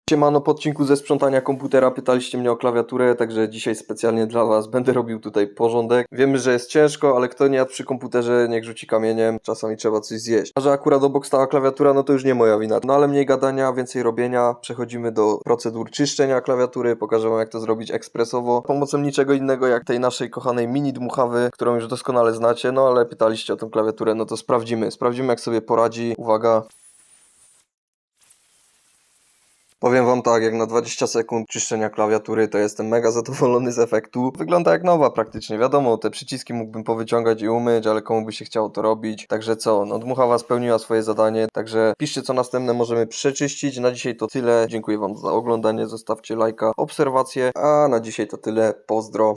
Siemano, po odcinku ze sprzątania komputera pytaliście mnie o klawiaturę, także dzisiaj specjalnie dla was będę robił tutaj porządek. Wiemy, że jest ciężko, ale kto nie jadł przy komputerze, niech rzuci kamieniem, czasami trzeba coś zjeść. A że akurat obok stała klawiatura, no to już nie moja wina. No ale mniej gadania, więcej robienia. Przechodzimy do procedur czyszczenia klawiatury, pokażę wam jak to zrobić ekspresowo. Pomocą niczego innego jak tej naszej kochanej mini dmuchawy, którą już doskonale znacie, no ale pytaliście o tą klawiaturę, no to sprawdzimy jak sobie poradzi. Uwaga. Powiem wam tak, jak na 20 sekund czyszczenia klawiatury, to jestem mega zadowolony z efektu. Wygląda jak nowa praktycznie, wiadomo, te przyciski mógłbym powyciągać i umyć, ale komu by się chciało to robić. Także co, no dmuchawa spełniła swoje zadanie, także piszcie co następne możemy przeczyścić. Na dzisiaj to tyle, dziękuję wam za oglądanie, zostawcie lajka, obserwacje, a na dzisiaj to tyle, pozdro.